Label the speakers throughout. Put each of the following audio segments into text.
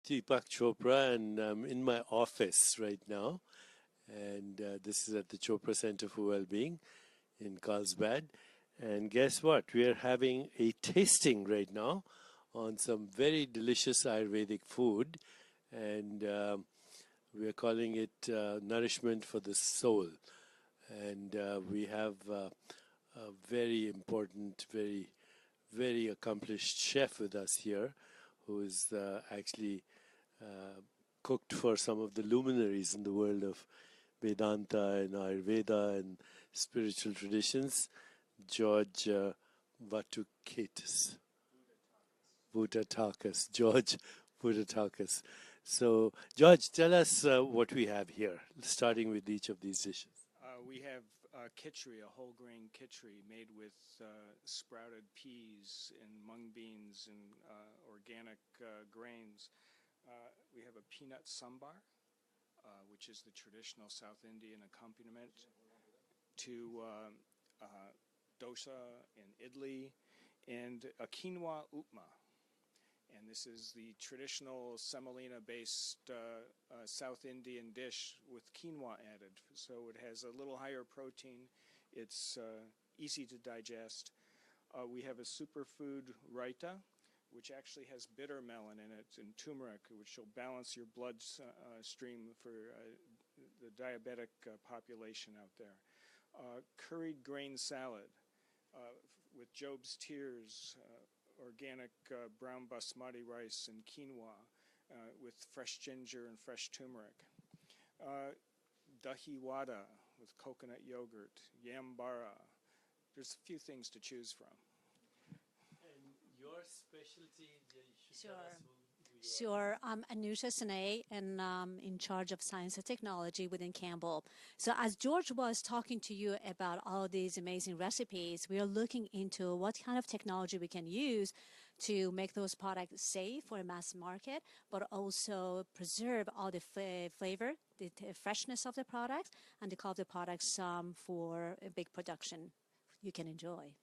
Speaker 1: Deepak Chopra, and I'm in my office right now. And this is at the Chopra Center for Wellbeing in Carlsbad. And guess what? We are having a tasting right now on some very delicious Ayurvedic food. And we are calling it Nourishment for the Soul. And we have a very important, very accomplished chef with us here who is actually cooked for some of the luminaries in the world of Vedanta and Ayurveda and spiritual traditions, George Vutetakis, George Vutetakis. So, George, tell us what we have here, starting with each of these dishes.
Speaker 2: We have khichdi, a whole grain khichdi made with sprouted peas and mung beans and organic grains. We have a peanut sambar, which is the traditional South Indian accompaniment to dosa and idli, and a quinoa upma. And this is the traditional semolina-based South Indian dish with quinoa added. So it has a little higher protein. It's easy to digest. We have a superfood raita, which actually has bitter melon in it and turmeric, which will balance your blood stream for the diabetic population out there. Curried grain salad with Job's tears, organic brown basmati rice and quinoa with fresh ginger and fresh turmeric. Dahi wada with coconut yogurt, yam bara. There's a few things to choose from.
Speaker 1: And your specialty,
Speaker 3: Sure. I'm Anusha Sane, and in charge of science and technology within Campbell. So as George was talking to you about all these amazing recipes, we are looking into what kind of technology we can use to make those products safe for a mass market, but also preserve all the flavor, the freshness of the products, and to call the products for a big production you can enjoy.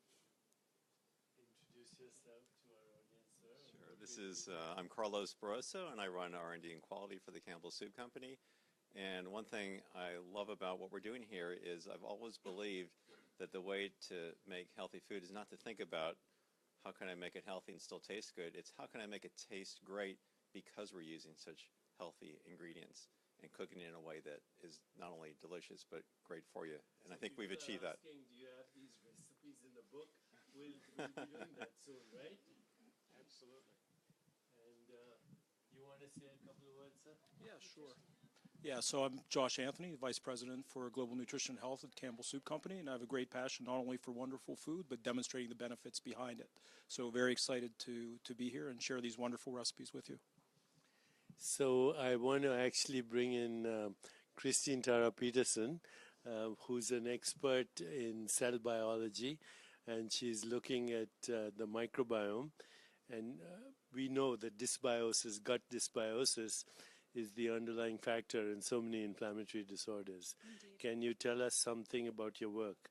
Speaker 4: This is, I'm Carlos Barroso, and I run R&D and quality for the Campbell Soup Company. And one thing I love about what we're doing here is I've always believed that the way to make healthy food is not to think about how can I make it healthy and still taste good. It's how can I make it taste great because we're using such healthy ingredients and cooking it in a way that is not only delicious but great for you. And so I think we've achieved that.
Speaker 1: Do you have these recipes in the book? We'll be doing that soon, right?
Speaker 2: Absolutely.
Speaker 1: You want to say a couple of words, sir?
Speaker 5: Yeah, sure. Yeah, so I'm Josh Anthony, Vice President for Global Nutrition and Health at Campbell Soup Company, and I have a great passion not only for wonderful food, but demonstrating the benefits behind it. So very excited to be here and share these wonderful recipes with you.
Speaker 1: So I want to actually bring in Christine Tara Peterson, who's an expert in cell biology, and she's looking at the microbiome. And we know that dysbiosis, gut dysbiosis, is the underlying factor in so many inflammatory disorders.
Speaker 3: Indeed.
Speaker 1: Can you tell us something about your work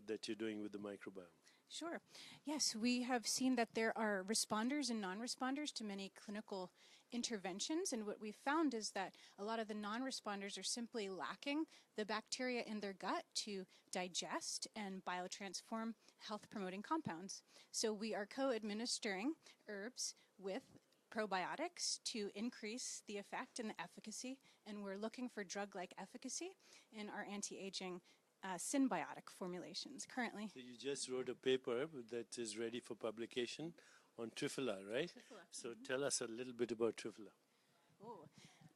Speaker 1: that you're doing with the microbiome?
Speaker 6: Sure. Yes, we have seen that there are responders and non-responders to many clinical interventions, and what we found is that a lot of the non-responders are simply lacking the bacteria in their gut to digest and biotransform health-promoting compounds. So we are co-administering herbs with probiotics to increase the effect and the efficacy, and we're looking for drug-like efficacy in our anti-aging symbiotic formulations currently.
Speaker 1: So you just wrote a paper that is ready for publication on Truffle, right?
Speaker 6: Truffle.
Speaker 1: So tell us a little bit about Truffle.
Speaker 6: Oh.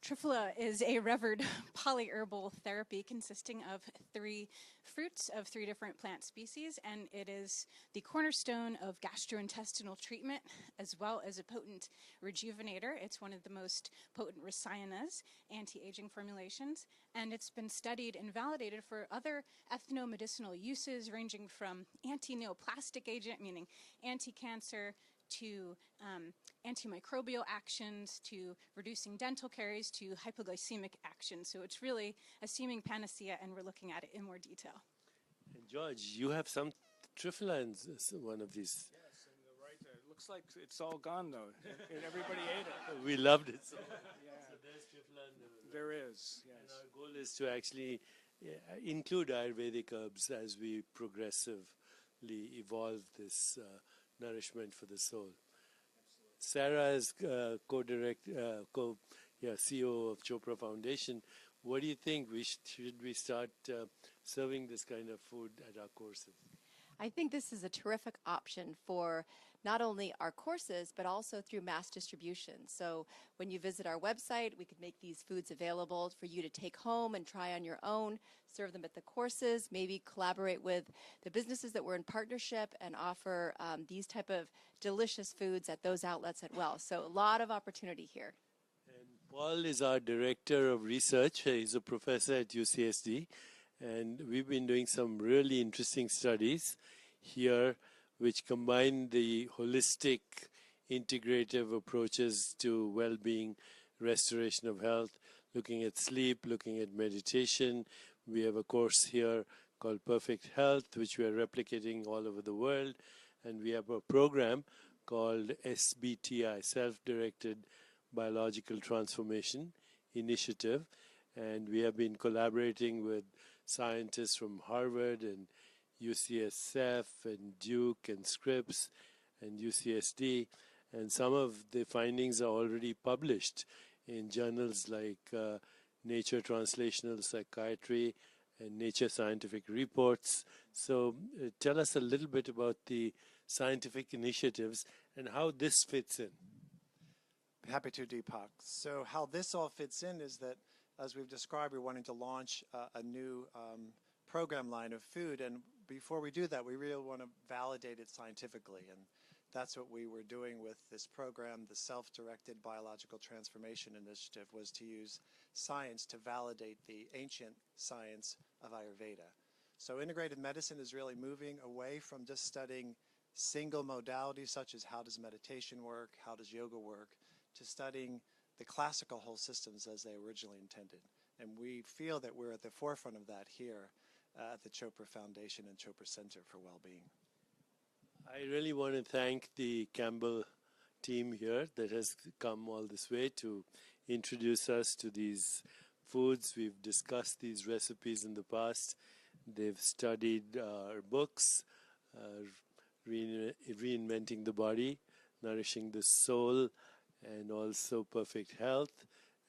Speaker 6: Truffle is a revered polyherbal therapy consisting of 3 fruits of 3 different plant species, and it is the cornerstone of gastrointestinal treatment as well as a potent rejuvenator. It's one of the most potent rasayanas, anti-aging formulations, and it's been studied and validated for other ethnomedicinal uses ranging from anti-neoplastic agent, meaning anti-cancer, to antimicrobial actions, to reducing dental caries, to hypoglycemic actions. So it's really a seeming panacea, and we're looking at it in more detail.
Speaker 1: And George, you have some Truffle in one of these.
Speaker 2: Yes, and the right, Looks like it's all gone though, and everybody ate it.
Speaker 1: We loved it so.
Speaker 2: Yeah.
Speaker 1: So there's Triphala and the,
Speaker 2: There is,
Speaker 1: and
Speaker 2: yes.
Speaker 1: our goal is to actually include Ayurvedic herbs as we progressively evolve this nourishment for the soul. Sarah is CEO of Chopra Foundation. What do you think? Should we start serving this kind of food at our courses?
Speaker 7: I think this is a terrific option for not only our courses, but also through mass distribution. So when you visit our website, we could make these foods available for you to take home and try on your own, serve them at the courses, maybe collaborate with the businesses that we're in partnership and offer these type of delicious foods at those outlets as well. So a lot of opportunity here.
Speaker 1: And Paul is our director of research. He's a professor at UCSD. And we've been doing some really interesting studies here which combine the holistic, integrative approaches to well-being, restoration of health, looking at sleep, looking at meditation. We have a course here called Perfect Health, which we are replicating all over the world. And we have a program called SBTI, Self-Directed Biological Transformation Initiative. And we have been collaborating with scientists from Harvard and UCSF and Duke and Scripps and UCSD. And some of the findings are already published in journals like Nature Translational Psychiatry and Nature Scientific Reports. So tell us a little bit about the scientific initiatives and how this fits in.
Speaker 8: Happy to, Deepak. So how this all fits in is that, as we've described, we're wanting to launch a new program line of food. And before we do that, we really want to validate it scientifically. And that's what we were doing with this program. The Self-Directed Biological Transformation Initiative was to use science to validate the ancient science of Ayurveda. So integrated medicine is really moving away from just studying single modalities such as how does meditation work, how does yoga work, to studying the classical whole systems as they originally intended. And we feel that we're at the forefront of that here at the Chopra Foundation and Chopra Center for Wellbeing.
Speaker 1: I really want to thank the Campbell team here that has come all this way to introduce us to these foods. We've discussed these recipes in the past. They've studied our books, Reinventing the Body, Nourishing the Soul, and also Perfect Health,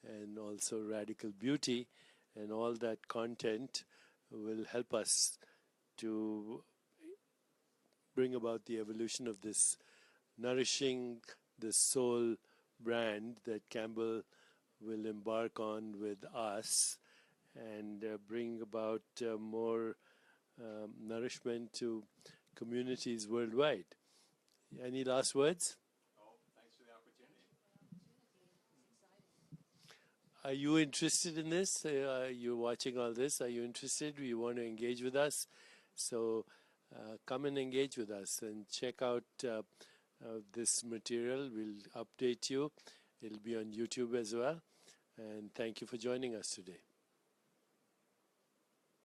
Speaker 1: and also Radical Beauty. And all that content will help us to bring about the evolution of this Nourishing the Soul brand that Campbell will embark on with us and bring about more nourishment to communities worldwide. Any last words?
Speaker 4: Thanks for the opportunity.
Speaker 1: Are you interested in this? You're watching all this. Are you interested? You want to engage with us? So come and engage with us and check out this material. We'll update you. It'll be on YouTube as well. And thank you for joining us today.